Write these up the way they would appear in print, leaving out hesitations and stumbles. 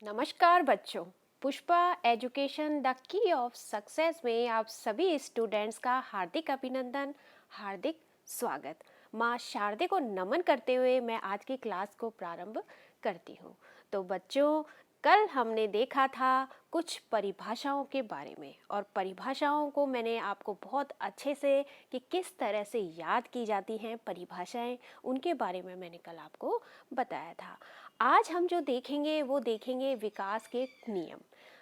नमस्कार बच्चों। Pushpa education the key of success में आप सभी स्टूडेंट्स का हार्दिक अभिनंदन, हार्दिक स्वागत। माँ शारदे को नमन करते हुए मैं आज की क्लास को प्रारंभ करती हूँ। तो बच्चों, कल हमने देखा था कुछ परिभाषाओं के बारे में और परिभाषाओं को मैंने आपको बहुत अच्छे से कि किस तरह से याद की जाती हैं परिभाषाएं, उनके बारे में मैंने कल आपको बताया था। आज हम जो देखेंगे वो देखेंगे विकास के नियम।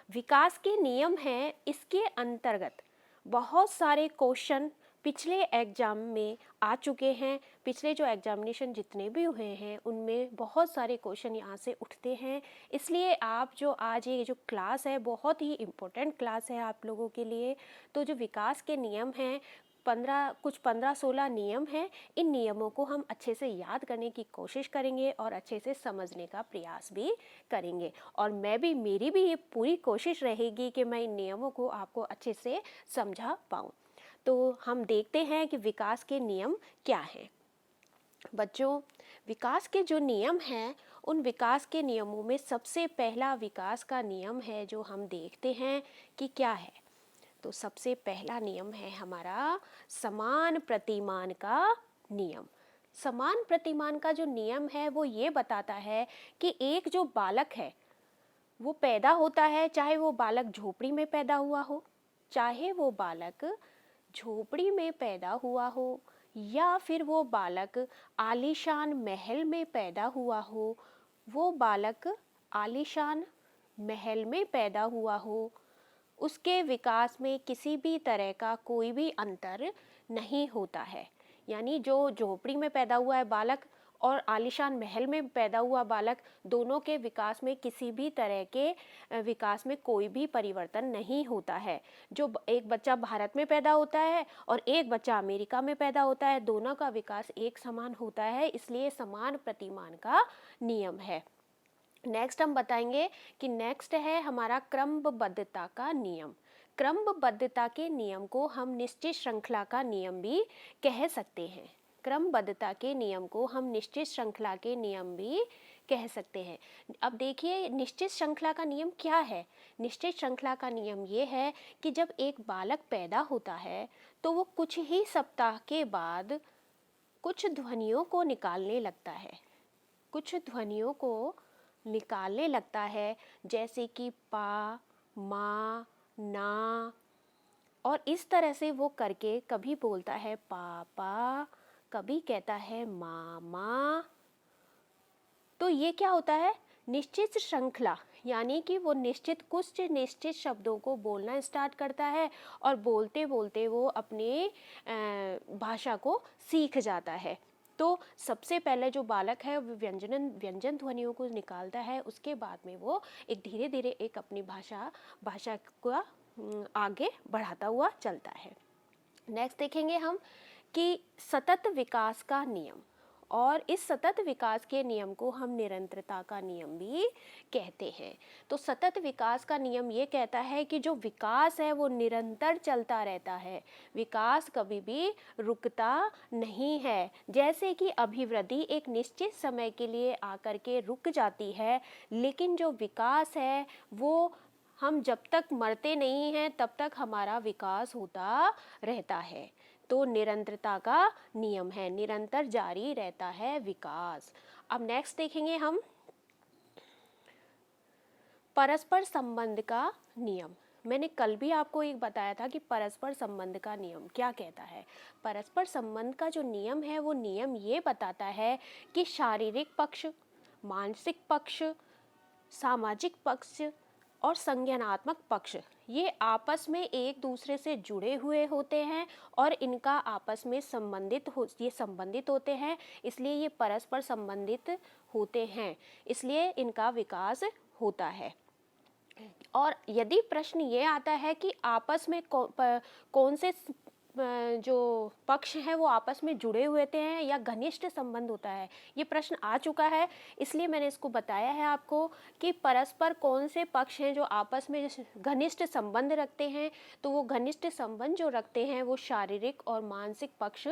विकास के नियम हैं, इसके अंतर्गत बहुत सारे क्वेश्चन पिछले एग्जाम में आ चुके हैं। पिछले जो एग्जामिनेशन जितने भी हुए हैं उनमें बहुत सारे क्वेश्चन यहाँ से उठते हैं। इसलिए आप जो आज ये जो क्लास है बहुत ही इम्पोर्टेंट क्लास है आप लोगों के लिए। तो जो विकास के नियम हैं, 15-16 नियम हैं। इन नियमों को हम अच्छे से याद करने की कोशिश करेंगे और अच्छे से समझने का प्रयास भी करेंगे। और मेरी भी ये पूरी कोशिश रहेगी कि मैं इन नियमों को आपको अच्छे से समझा पाऊँ। तो हम देखते हैं कि विकास के नियम क्या हैं। बच्चों, विकास के जो नियम हैं उन विकास के नियमों में सबसे पहला विकास का नियम है जो हम देखते हैं कि क्या है। तो सबसे पहला नियम है हमारा समान प्रतिमान का नियम। समान प्रतिमान का जो नियम है वो ये बताता है कि एक जो बालक है वो पैदा होता है, चाहे वो बालक झोपड़ी में पैदा हुआ हो, चाहे वो बालक झोपड़ी में पैदा हुआ हो या फिर वो बालक आलीशान महल में पैदा हुआ हो, वो बालक आलीशान महल में पैदा हुआ हो, उसके विकास में किसी भी तरह का कोई भी अंतर नहीं होता है। यानी जो झोपड़ी में पैदा हुआ है बालक और आलीशान महल में पैदा हुआ बालक, दोनों के विकास में किसी भी तरह के विकास में कोई भी परिवर्तन नहीं होता है। जो एक बच्चा भारत में पैदा होता है और एक बच्चा अमेरिका में पैदा होता है, दोनों का विकास एक समान होता है, इसलिए समान प्रतिमान का नियम है। नेक्स्ट हम बताएंगे कि नेक्स्ट है हमारा क्रमबद्धता का नियम। क्रमबद्धता के नियम को हम निश्चित श्रृंखला का नियम भी कह सकते हैं। क्रमबद्धता के नियम को हम निश्चित श्रृंखला के नियम भी कह सकते हैं। अब देखिए, निश्चित श्रृंखला का नियम क्या है। निश्चित श्रृंखला का नियम ये है कि जब एक बालक पैदा होता है तो वो कुछ ही सप्ताह के बाद कुछ ध्वनियों को निकालने लगता है। कुछ ध्वनियों को निकालने लगता है, जैसे कि पा, मा, ना, और इस तरह से वो करके कभी बोलता है पापा, कभी कहता है मामा। तो ये क्या होता है, निश्चित श्रृंखला, यानी कि वो कुछ निश्चित शब्दों को बोलना स्टार्ट करता है और बोलते बोलते वो अपने भाषा को सीख जाता है। तो सबसे पहले जो बालक है वो व्यंजन ध्वनियों को निकालता है, उसके बाद में वो एक धीरे धीरे एक अपनी भाषा को आगे बढ़ाता हुआ चलता है। नेक्स्ट देखेंगे हम कि सतत विकास का नियम, और इस सतत विकास के नियम को हम निरंतरता का नियम भी कहते हैं। तो सतत विकास का नियम ये कहता है कि जो विकास है वो निरंतर चलता रहता है, विकास कभी भी रुकता नहीं है। जैसे कि अभिवृद्धि एक निश्चित समय के लिए आकर के रुक जाती है, लेकिन जो विकास है वो हम जब तक मरते नहीं हैं तब तक हमारा विकास होता रहता है। तो निरंतरता का नियम है, निरंतर जारी रहता है विकास। अब नेक्स्ट देखेंगे हम परस्पर संबंध का नियम। मैंने कल भी आपको एक बताया था कि परस्पर संबंध का नियम क्या कहता है। परस्पर संबंध का जो नियम है वो नियम ये बताता है कि शारीरिक पक्ष, मानसिक पक्ष, सामाजिक पक्ष और संज्ञानात्मक पक्ष ये आपस में एक दूसरे से जुड़े हुए होते हैं और इनका आपस में संबंधित होते हैं, इसलिए ये परस्पर संबंधित होते हैं, इसलिए इनका विकास होता है। और यदि प्रश्न ये आता है कि आपस में कौन से जो पक्ष हैं वो आपस में जुड़े हुए थे हैं या घनिष्ठ संबंध होता है, ये प्रश्न आ चुका है। इसलिए मैंने इसको बताया है आपको कि परस्पर कौन से पक्ष हैं जो आपस में घनिष्ठ संबंध रखते हैं। तो वो घनिष्ठ संबंध जो रखते हैं वो शारीरिक और मानसिक पक्ष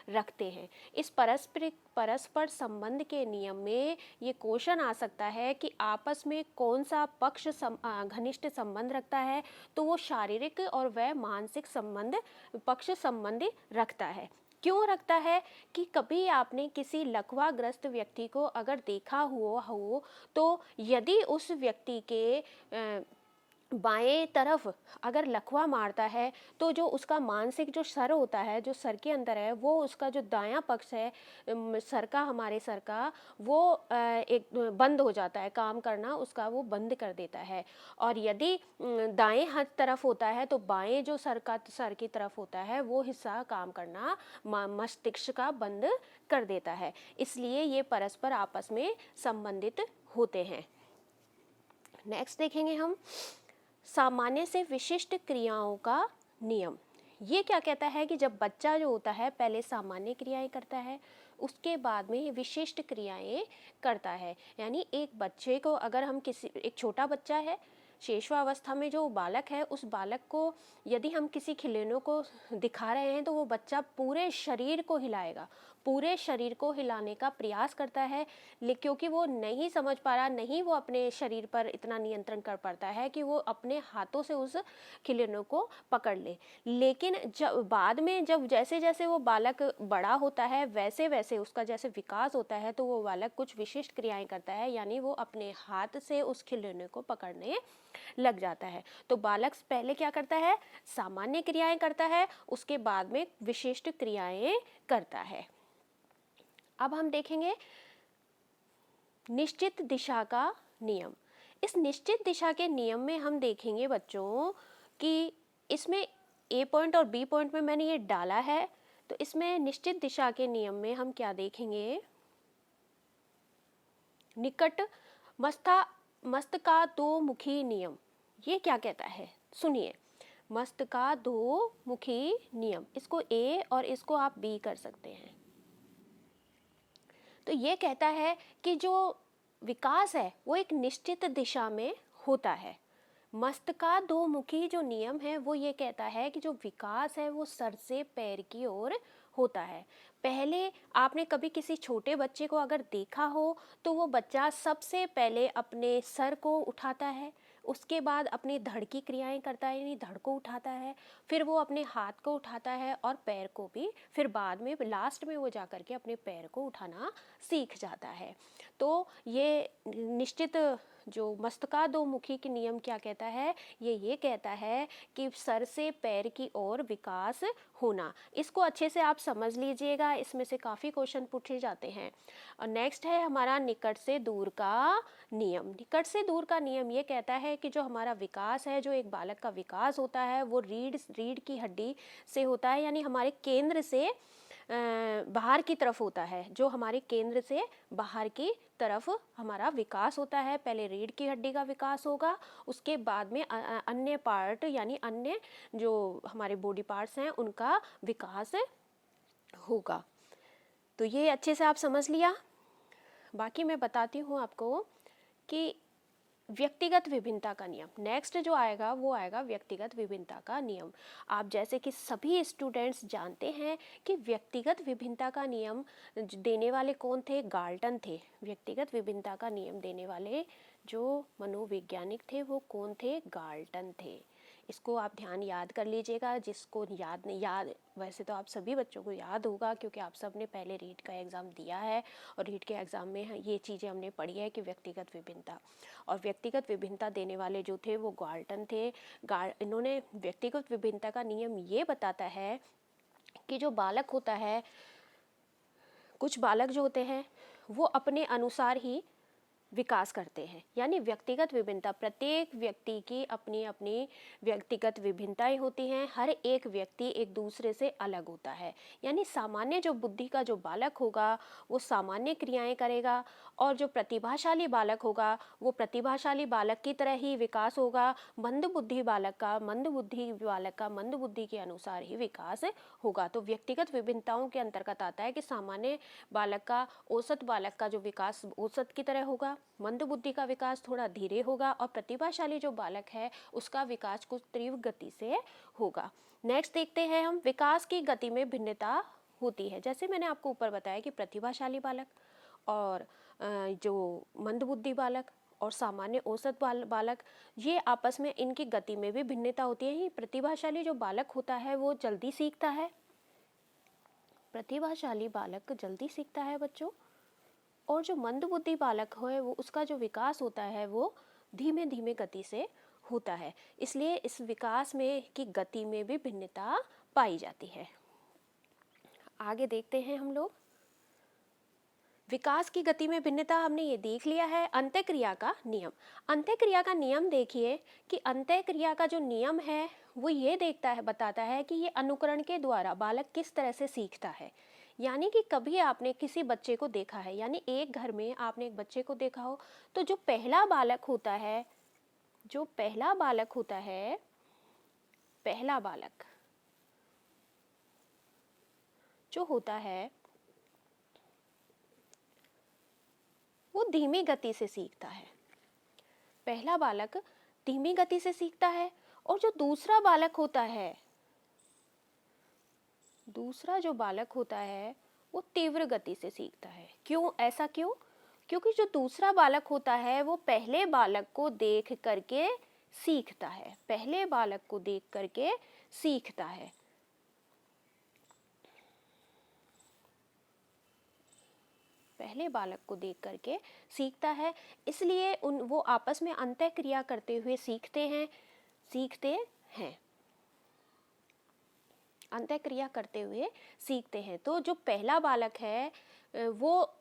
रखते हैं। इस परस्पर संबंध के नियम में ये क्वेश्चन आ सकता है कि आपस में कौन सा पक्ष घनिष्ठ संबंध रखता है, तो वो शारीरिक और वह मानसिक संबंध पक्ष संबंधी रखता है। क्यों रखता है कि कभी आपने किसी लकवाग्रस्त व्यक्ति को अगर देखा हुआ हो, तो यदि उस व्यक्ति के बाएं तरफ अगर लकवा मारता है, तो जो उसका मानसिक जो सर होता है, जो सर के अंदर है, वो उसका जो दायां पक्ष है सर का, हमारे सर का, वो एक बंद हो जाता है, काम करना उसका वो बंद कर देता है। और यदि दाएं हाथ तरफ होता है, तो बाएं जो सर की तरफ होता है वो हिस्सा काम करना मस्तिष्क का बंद कर देता है। इसलिए ये परस्पर आपस में संबंधित होते हैं। नेक्स्ट देखेंगे हम सामान्य से विशिष्ट क्रियाओं का नियम। ये क्या कहता है कि जब बच्चा जो होता है पहले सामान्य क्रियाएं करता है, उसके बाद में विशिष्ट क्रियाएं करता है। यानी एक बच्चे को अगर हम एक छोटा बच्चा है, शेषवावस्था में जो बालक है, उस बालक को यदि हम किसी खिलौनों को दिखा रहे हैं, तो वो बच्चा पूरे शरीर को हिलाएगा, पूरे शरीर को हिलाने का प्रयास करता है, क्योंकि वो नहीं समझ पा रहा, नहीं वो अपने शरीर पर इतना नियंत्रण कर पाता है कि वो अपने हाथों से उस खिलौनों को पकड़ ले। लेकिन जब बाद में जब जैसे जैसे वो बालक बड़ा होता है, वैसे वैसे उसका जैसे विकास होता है, तो वो बालक कुछ विशिष्ट क्रियाएं करता है, यानी वो अपने हाथ से उस खिलौने को पकड़ने लग जाता है। तो बालक पहले क्या करता है, सामान्य क्रियाएं करता है, उसके बाद में विशिष्ट क्रियाएं करता है। अब हम देखेंगे निश्चित दिशा का नियम। इस निश्चित दिशा के नियम में हम देखेंगे बच्चों कि इसमें ए पॉइंट और बी पॉइंट में मैंने ये डाला है। तो इसमें निश्चित दिशा के नियम में हम क्या देखेंगे, निकट मस्त का दो मुखी नियम। ये क्या कहता है, सुनिए, मस्त का दो मुखी नियम, इसको ए और इसको आप बी कर सकते हैं। तो ये कहता है कि जो विकास है वो एक निश्चित दिशा में होता है। मस्त का दो मुखी जो नियम है वो ये कहता है कि जो विकास है वो सर से पैर की ओर होता है। पहले आपने कभी किसी छोटे बच्चे को अगर देखा हो, तो वो बच्चा सबसे पहले अपने सर को उठाता है, उसके बाद अपनी धड़ की क्रियाएं करता है, यानी धड़ को उठाता है, फिर वो अपने हाथ को उठाता है और पैर को भी, फिर बाद में लास्ट में वो जाकर के अपने पैर को उठाना सीख जाता है। तो ये निश्चित जो मस्तका दो मुखी के नियम क्या कहता है, ये कहता है कि सर से पैर की ओर विकास होना। इसको अच्छे से आप समझ लीजिएगा, इसमें से काफ़ी क्वेश्चन पूछे जाते हैं। और नेक्स्ट है हमारा निकट से दूर का नियम। निकट से दूर का नियम ये कहता है कि जो हमारा विकास है, जो एक बालक का विकास होता है, वो रीढ़ की हड्डी से होता है, यानी हमारे केंद्र से बाहर की तरफ होता है। जो हमारे केंद्र से बाहर की तरफ हमारा विकास होता है, पहले रीढ़ की हड्डी का विकास होगा, उसके बाद में अन्य पार्ट यानी अन्य जो हमारे बॉडी पार्ट्स हैं उनका विकास होगा। तो ये अच्छे से आप समझ लिया। बाकी मैं बताती हूँ आपको कि व्यक्तिगत विभिन्नता का नियम। नेक्स्ट जो आएगा वो आएगा व्यक्तिगत विभिन्नता का नियम। आप जैसे कि सभी स्टूडेंट्स जानते हैं कि व्यक्तिगत विभिन्नता का नियम देने वाले कौन थे, गाल्टन थे। व्यक्तिगत विभिन्नता का नियम देने वाले जो मनोवैज्ञानिक थे वो कौन थे, गाल्टन थे। इसको आप ध्यान याद कर लीजिएगा, जिसको याद नहीं, याद वैसे तो आप सभी बच्चों को याद होगा क्योंकि आप सब ने पहले रीट का एग्ज़ाम दिया है और रीट के एग्ज़ाम में ये चीज़ें हमने पढ़ी है कि व्यक्तिगत विभिन्नता। और व्यक्तिगत विभिन्नता देने वाले जो थे वो गाल्टन थे। इन्होंने व्यक्तिगत विभिन्नता का नियम ये बताता है कि जो बालक होता है, कुछ बालक जो होते हैं वो अपने अनुसार ही विकास करते हैं। यानी व्यक्तिगत विभिन्नता, प्रत्येक व्यक्ति की अपनी अपनी व्यक्तिगत विभिन्नताएं होती हैं। हर एक व्यक्ति एक दूसरे से अलग होता है। यानी सामान्य जो बुद्धि का जो बालक होगा वो सामान्य क्रियाएं करेगा, और जो प्रतिभाशाली बालक होगा वो प्रतिभाशाली बालक की तरह ही विकास होगा। मंद बुद्धि बालक का मंद बुद्धि के अनुसार ही विकास होगा। तो व्यक्तिगत विभिन्नताओं के अंतर्गत आता है कि सामान्य बालक का औसत बालक का जो विकास औसत की तरह होगा, मंद बुद्धि का विकास थोड़ा धीरे होगा, और प्रतिभाशाली जो बालक है उसका विकास कुछ तीव्र गति से होगा। नेक्स्ट देखते हैं हम, विकास की गति में भिन्नता होती है। जैसे मैंने आपको ऊपर बताया कि प्रतिभाशाली बालक और जो मंदबुद्धि बालक और सामान्य औसत बालक, ये आपस में इनकी गति में भी भिन्नता होती है। ही प्रतिभाशाली जो बालक होता है वो जल्दी सीखता है, प्रतिभाशाली बालक जल्दी सीखता है बच्चों, और जो मंदबुद्धि बालक है वो उसका जो विकास होता है वो धीमे धीमे गति से होता है। इसलिए इस विकास में की गति में भी भिन्नता पाई जाती है। आगे देखते हैं हम लोग, विकास की गति में भिन्नता हमने ये देख लिया है। अंतःक्रिया का नियम, अंतःक्रिया का नियम देखिए कि अंतःक्रिया का जो नियम है वो ये बताता है कि ये अनुकरण के द्वारा बालक किस तरह से सीखता है। यानी कि कभी आपने किसी बच्चे को देखा है, यानी एक घर में आपने एक बच्चे को देखा हो, तो जो पहला बालक होता है, पहला बालक जो होता है वो धीमी गति से सीखता है। पहला बालक धीमी गति से सीखता है, और जो दूसरा जो बालक होता है वो तीव्र गति से सीखता है। क्यों, ऐसा क्यों? क्योंकि जो दूसरा बालक होता है वो पहले बालक को देख करके सीखता है, पहले बालक को देख करके सीखता है। पहले बालक को देख करके सीखता है, इसलिए वो आपस में अंतःक्रिया करते हुए सीखते हैं, अंतःक्रिया करते हुए सीखते हैं। तो जो पहला बालक है वो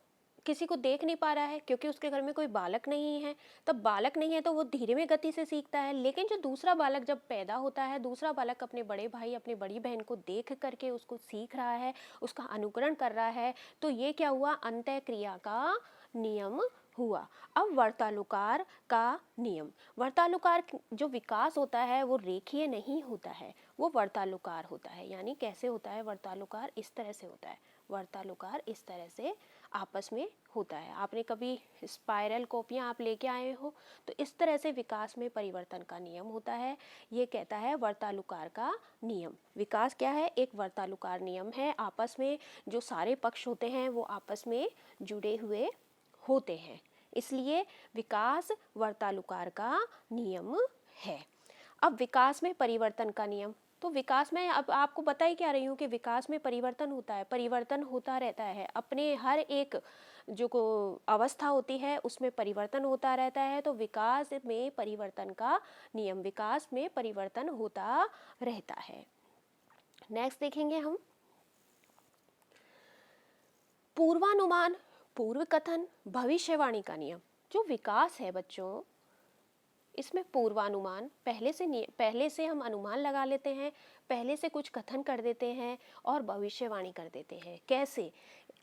किसी को देख नहीं पा रहा है, क्योंकि उसके घर में कोई बालक नहीं है, तब बालक नहीं है तो वो धीरे में गति से सीखता है। लेकिन जो दूसरा बालक जब पैदा होता है, दूसरा बालक अपने बड़े भाई अपनी बड़ी बहन को देख करके उसको सीख रहा है, उसका अनुकरण कर रहा है, तो ये क्या हुआ, अंतःक्रिया का नियम हुआ। अब वर्तालुकार का नियम, वर्तालुकार जो विकास होता है वो रेखीय नहीं होता है, वो वर्तालुकार होता है। यानी कैसे होता है वर्तालुकार, इस तरह से होता है। वर्तालुकार इस तरह से आपस में होता है। आपने कभी स्पाइरल कॉपियाँ आप लेके आए हो, तो इस तरह से विकास में परिवर्तन का नियम होता है। ये कहता है वर्तालुकार का नियम। विकास क्या है, एक वर्तालुकार नियम है। आपस में जो सारे पक्ष होते हैं वो आपस में जुड़े हुए होते हैं, इसलिए विकास वर्तालुकार का नियम है। अब विकास में परिवर्तन का नियम, तो विकास में अब आपको बता ही क्या रही हूँ कि विकास में परिवर्तन होता है, परिवर्तन होता रहता है। अपने हर एक जो को अवस्था होती है उसमें परिवर्तन होता रहता है। तो विकास में परिवर्तन का नियम, विकास में परिवर्तन होता रहता है। नेक्स्ट देखेंगे हम, पूर्वानुमान, पूर्व कथन, भविष्यवाणी का नियम। जो विकास है बच्चों, इसमें पूर्वानुमान, पहले से हम अनुमान लगा लेते हैं, पहले से कुछ कथन कर देते हैं और भविष्यवाणी कर देते हैं। कैसे?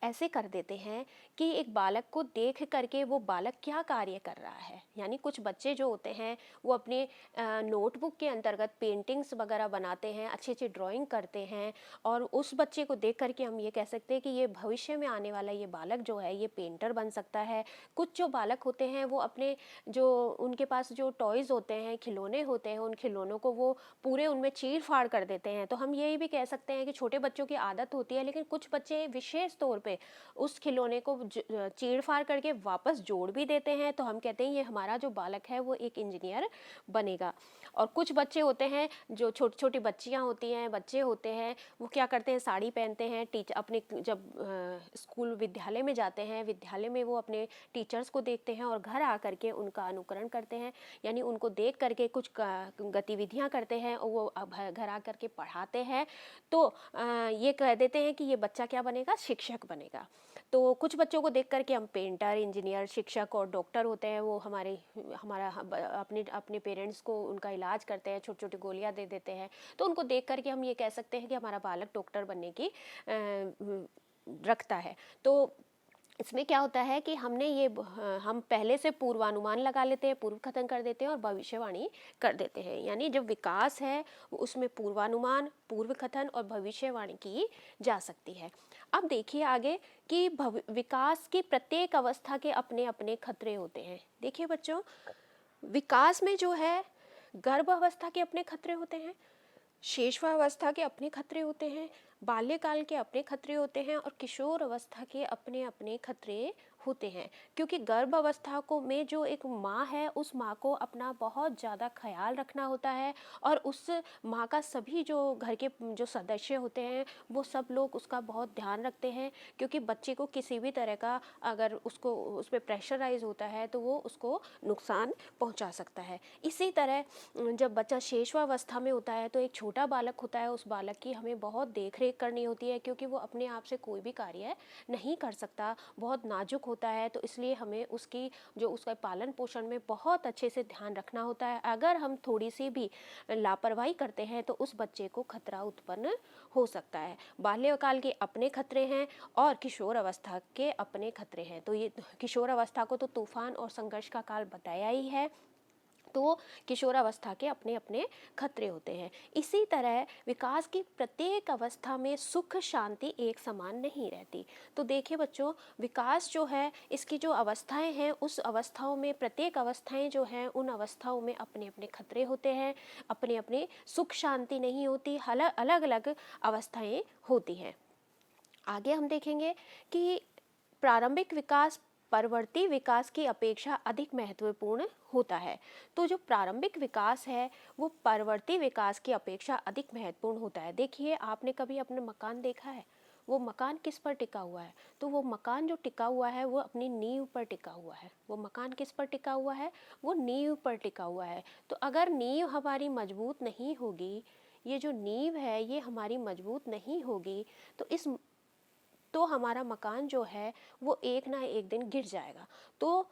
ऐसे कर देते हैं कि एक बालक को देख करके वो बालक क्या कार्य कर रहा है। यानी कुछ बच्चे जो होते हैं वो अपने नोटबुक के अंतर्गत पेंटिंग्स वगैरह बनाते हैं, अच्छी अच्छी ड्राइंग करते हैं, और उस बच्चे को देख करके हम ये कह सकते हैं कि ये भविष्य में आने वाला ये बालक जो है ये पेंटर बन सकता है। कुछ जो बालक होते हैं वो अपने जो उनके पास जो टॉयज़ होते हैं, खिलौने होते हैं, उन खिलौनों को वो पूरे उनमें चीर फाड़ कर देते हैं। तो हम ये भी कह सकते हैं कि छोटे बच्चों की आदत होती है, लेकिन कुछ बच्चे विशेष तौर पे उस खिलौने को चीड़ फाड़ करके वापस जोड़ भी देते हैं। तो हम कहते हैं ये हमारा जो बालक है वो एक इंजीनियर बनेगा। और कुछ बच्चे होते हैं जो छोटी छोटी बच्चियां होती हैं, बच्चे होते हैं, वो क्या करते हैं, साड़ी पहनते हैं, अपने जब स्कूल विद्यालय में जाते हैं, विद्यालय में वो अपने टीचर्स को देखते हैं और घर आकर के उनका अनुकरण करते हैं। यानी उनको देख करके कुछ गतिविधियां करते हैं और वो घर आकर के पढ़ाते हैं। तो ये कह देते हैं कि ये बच्चा क्या बनेगा, शिक्षक बनेगा। तो कुछ बच्चों को देख कर के हम पेंटर, इंजीनियर, शिक्षक और डॉक्टर होते हैं, वो हमारा अपने अपने पेरेंट्स को उनका इलाज करते हैं, छोटी छोटी गोलियां दे देते हैं। तो उनको देख कर के हम ये कह सकते हैं कि हमारा बालक डॉक्टर बनने की रखता है। तो इसमें क्या होता है कि हम पहले से पूर्वानुमान लगा लेते हैं, पूर्व कथन कर देते हैं और भविष्यवाणी कर देते हैं। यानी जब विकास है उसमें पूर्वानुमान, पूर्व कथन और भविष्यवाणी की जा सकती है। अब देखिए आगे कि विकास की प्रत्येक अवस्था के अपने अपने खतरे होते हैं। देखिए बच्चों, विकास में जो है गर्भ अवस्था के अपने खतरे होते हैं, शेषवावस्था के अपने खतरे होते हैं, बाल्यकाल के अपने खतरे होते हैं और किशोर अवस्था के अपने अपने खतरे होते हैं। क्योंकि गर्भ अवस्था को में जो एक माँ है, उस माँ को अपना बहुत ज़्यादा ख्याल रखना होता है और उस माँ का सभी जो घर के जो सदस्य होते हैं वो सब लोग उसका बहुत ध्यान रखते हैं। क्योंकि बच्चे को किसी भी तरह का अगर उसको उस पर प्रेशराइज होता है तो वो उसको नुकसान पहुँचा सकता है। इसी तरह जब बच्चा शेषवावस्था में होता है तो एक छोटा बालक होता है, उस बालक की हमें बहुत देख रेख करनी होती है क्योंकि वो अपने आप से कोई भी कार्य नहीं कर सकता, बहुत नाजुक होता है। तो इसलिए हमें उसका पालन पोषण में बहुत अच्छे से ध्यान रखना होता है। अगर हम थोड़ी सी भी लापरवाही करते हैं तो उस बच्चे को खतरा उत्पन्न हो सकता है। बाल्यकाल के अपने खतरे हैं और किशोर अवस्था के अपने खतरे हैं। तो ये किशोर अवस्था को तो तूफान और संघर्ष का काल बताया ही है, तो किशोरावस्था के अपने अपने खतरे होते हैं। इसी तरह विकास की प्रत्येक अवस्था में सुख शांति एक समान नहीं रहती। तो देखिए बच्चों, विकास जो है इसकी जो अवस्थाएं हैं, उस अवस्थाओं में प्रत्येक अवस्थाएं जो हैं उन अवस्थाओं में अपने अपने खतरे होते हैं, अपने अपने सुख शांति नहीं होती, अलग अलग अवस्थाएं होती हैं। आगे हम देखेंगे कि प्रारंभिक विकास परवर्ती विकास की अपेक्षा अधिक महत्वपूर्ण होता है। तो जो प्रारंभिक विकास है वो परवर्ती विकास की अपेक्षा अधिक महत्वपूर्ण होता है। देखिए, आपने कभी अपना मकान देखा है? वो मकान किस पर टिका हुआ है? तो वो मकान जो टिका हुआ है वो अपनी नींव पर टिका हुआ है। वो मकान किस पर टिका हुआ है? वो नींव पर टिका हुआ है। तो अगर नींव हमारी मजबूत नहीं होगी, ये जो नींव है ये हमारी मजबूत नहीं होगी, तो हमारा मकान जो है वो एक ना एक दिन गिर जाएगा। तो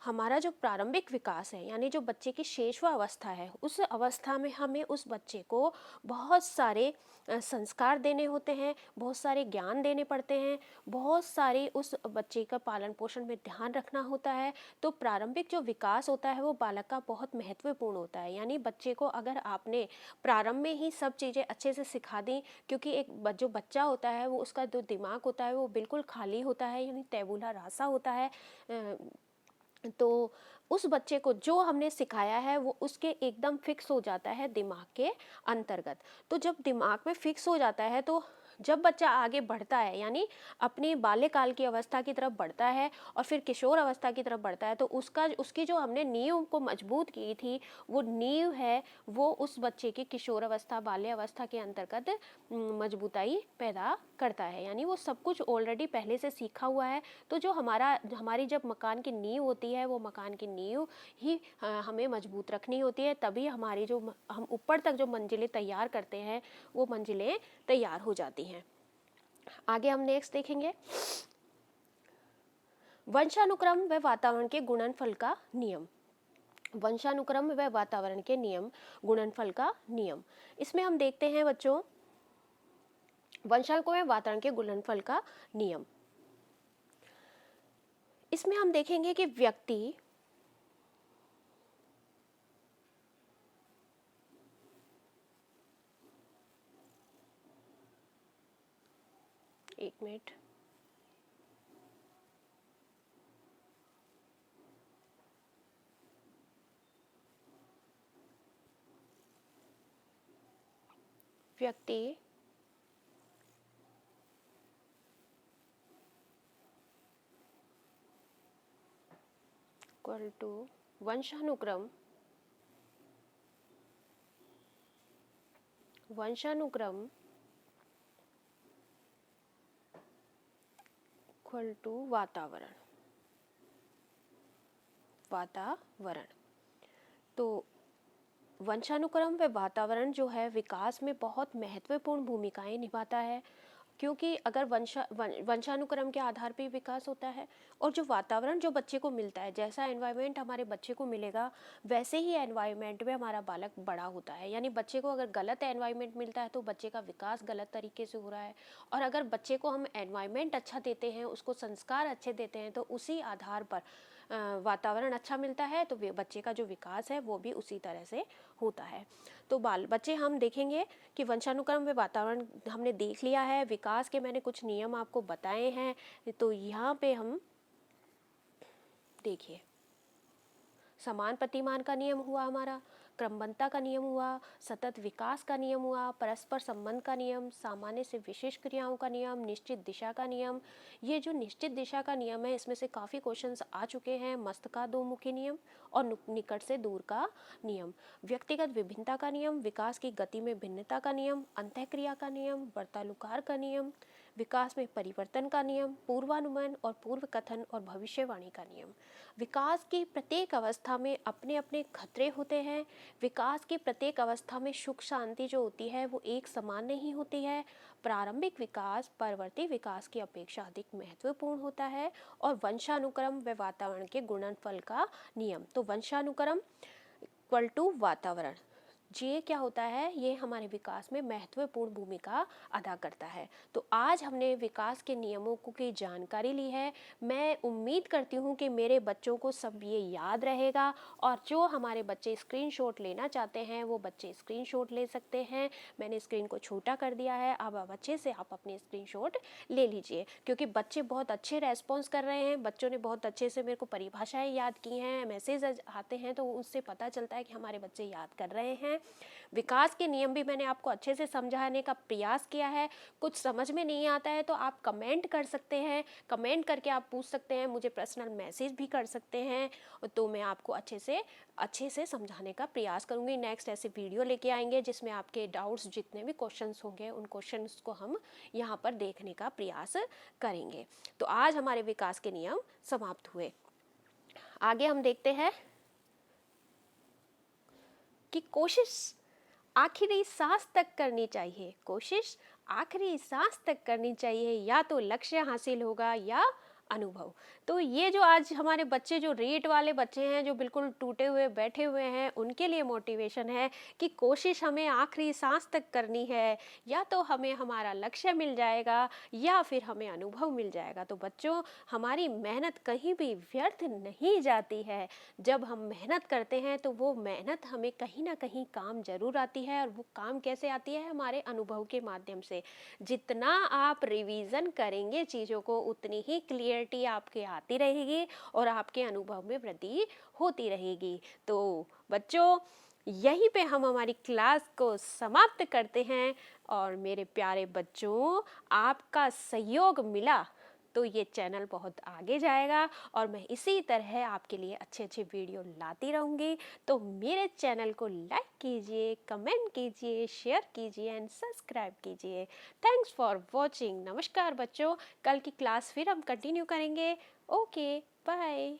हमारा जो प्रारंभिक विकास है, यानी जो बच्चे की शेषवावस्था है, उस अवस्था में हमें उस बच्चे को बहुत सारे संस्कार देने होते हैं, बहुत सारे ज्ञान देने पड़ते हैं, बहुत सारे उस बच्चे का पालन पोषण में ध्यान रखना होता है। तो प्रारंभिक जो विकास होता है वो बालक का बहुत महत्वपूर्ण होता है। यानी बच्चे को अगर आपने प्रारंभ में ही सब चीज़ें अच्छे से सिखा दी, क्योंकि जो बच्चा होता है वो उसका जो दिमाग होता है वो बिल्कुल खाली होता है, यानी टैबुला रासा होता है। तो उस बच्चे को जो हमने सिखाया है वो उसके एकदम फिक्स हो जाता है दिमाग के अंतर्गत। तो जब दिमाग में फिक्स हो जाता है तो जब बच्चा आगे बढ़ता है, यानी अपनी बाल्यकाल की अवस्था की तरफ बढ़ता है और फिर किशोर अवस्था की तरफ बढ़ता है, तो उसकी जो हमने नींव को मजबूत की थी, वो नींव है वो उस बच्चे की किशोर अवस्था बाल्य अवस्था के अंतर्गत मजबूताई पैदा करता है। यानी वो सब कुछ ऑलरेडी पहले से सीखा हुआ है। तो जो हमारी जब मकान की नींव होती है, वो मकान की नींव ही हमें मजबूत रखनी होती है, तभी हमारी जो हम ऊपर तक जो मंजिलें तैयार करते हैं वो मंजिलें तैयार हो जाती हैं। आगे हम नेक्स्ट देखेंगे वंशानुक्रम व वातावरण के गुणनफल का नियम। वंशानुक्रम व वातावरण के नियम, गुणनफल का नियम। इसमें हम देखते हैं बच्चों वंशानुक्रम व वातावरण के गुणनफल का नियम। इसमें हम देखेंगे कि व्यक्ति एक मिनट, व्यक्ति इक्वल टू वंशानुक्रम इक्वल टू वातावरण। तो वंशानुक्रम व वातावरण जो है विकास में बहुत महत्वपूर्ण भूमिकाएं निभाता है। क्योंकि अगर वंशानुक्रम के आधार पे विकास होता है, और जो वातावरण जो बच्चे को मिलता है, जैसा एनवायरनमेंट हमारे बच्चे को मिलेगा वैसे ही एनवायरनमेंट में हमारा बालक बड़ा होता है। यानी बच्चे को अगर गलत एनवायरनमेंट मिलता है तो बच्चे का विकास गलत तरीके से हो रहा है, और अगर बच्चे को हम एनवायरनमेंट अच्छा देते हैं, उसको संस्कार अच्छे देते हैं, तो उसी आधार पर वातावरण अच्छा मिलता है तो बच्चे का जो विकास है वो भी उसी तरह से होता है। तो बाल बच्चे हम देखेंगे कि वंशानुक्रम व वातावरण हमने देख लिया है, विकास के मैंने कुछ नियम आपको बताए हैं। तो यहाँ पे हम देखिए, समान प्रतिमान का नियम हुआ हमारा, क्रमबद्धता का नियम हुआ, सतत विकास का नियम हुआ, परस्पर संबंध का नियम, सामान्य से विशेष क्रियाओं का नियम, निश्चित दिशा का नियम। ये जो निश्चित दिशा का नियम है इसमें से काफ़ी क्वेश्चंस आ चुके हैं। मस्तकाधोमुखी नियम और निकट से दूर का नियम, व्यक्तिगत विभिन्नता का नियम, विकास की गति में भिन्नता का नियम, अंतःक्रिया का नियम, वर्तानुकार का नियम, विकास में परिवर्तन का नियम, पूर्वानुमान और पूर्व कथन और भविष्यवाणी का नियम। विकास की प्रत्येक अवस्था में अपने अपने खतरे होते हैं। विकास की प्रत्येक अवस्था में सुख शांति जो होती है वो एक समान नहीं होती है। प्रारंभिक विकास परवर्ती विकास की अपेक्षा अधिक महत्वपूर्ण होता है। और वंशानुक्रम व वातावरण के गुणनफल का नियम, तो वंशानुक्रम इक्वल टू वातावरण, ये क्या होता है, ये हमारे विकास में महत्वपूर्ण भूमिका अदा करता है। तो आज हमने विकास के नियमों की जानकारी ली है। मैं उम्मीद करती हूँ कि मेरे बच्चों को सब ये याद रहेगा, और जो हमारे बच्चे स्क्रीनशॉट लेना चाहते हैं वो बच्चे स्क्रीनशॉट ले सकते हैं। मैंने स्क्रीन को छोटा कर दिया है, अब अच्छे से आप अपने स्क्रीनशॉट ले लीजिए, क्योंकि बच्चे बहुत अच्छे रेस्पॉन्स कर रहे हैं। बच्चों ने बहुत अच्छे से मेरे को परिभाषाएं याद की हैं, मैसेज आते हैं तो उससे पता चलता है कि हमारे बच्चे याद कर रहे हैं। विकास के नियम भी मैंने आपको अच्छे से समझाने का प्रयास किया है। कुछ समझ में नहीं आता है तो आप कमेंट कर सकते हैं, कमेंट करके आप पूछ सकते हैं, मुझे पर्सनल मैसेज भी कर सकते हैं, तो मैं आपको अच्छे से समझाने का प्रयास करूंगी। नेक्स्ट ऐसे वीडियो लेके आएंगे जिसमें आपके डाउट्स, जितने भी क्वेश्चंस होंगे उन क्वेश्चंस को हम यहाँ पर देखने का प्रयास करेंगे। तो आज हमारे विकास के नियम समाप्त हुए। आगे हम देखते हैं कि कोशिश आखिरी सांस तक करनी चाहिए, कोशिश आखिरी सांस तक करनी चाहिए, या तो लक्ष्य हासिल होगा या अनुभव। तो ये जो आज हमारे बच्चे, जो रेट वाले बच्चे हैं, जो बिल्कुल टूटे हुए बैठे हुए हैं, उनके लिए मोटिवेशन है कि कोशिश हमें आखिरी सांस तक करनी है, या तो हमें हमारा लक्ष्य मिल जाएगा या फिर हमें अनुभव मिल जाएगा। तो बच्चों, हमारी मेहनत कहीं भी व्यर्थ नहीं जाती है। जब हम मेहनत करते हैं तो वो मेहनत हमें कहीं ना कहीं काम जरूर आती है, और वो काम कैसे आती है, हमारे अनुभव के माध्यम से। जितना आप रिवीजन करेंगे चीज़ों को, उतनी ही क्लियरिटी आपके आती रहेगी और आपके अनुभव में वृद्धि होती रहेगी। तो बच्चों, यहीं पे हम हमारी क्लास को समाप्त करते हैं। और मेरे प्यारे बच्चों, आपका सहयोग मिला तो ये चैनल बहुत आगे जाएगा, और मैं इसी तरह आपके लिए अच्छे अच्छे वीडियो लाती रहूँगी। तो मेरे चैनल को लाइक कीजिए, कमेंट कीजिए, शेयर कीजिए एंड सब्सक्राइब कीजिए। Thanks for watching. नमस्कार बच्चों, कल की क्लास फिर हम कंटिन्यू करेंगे। Okay, bye.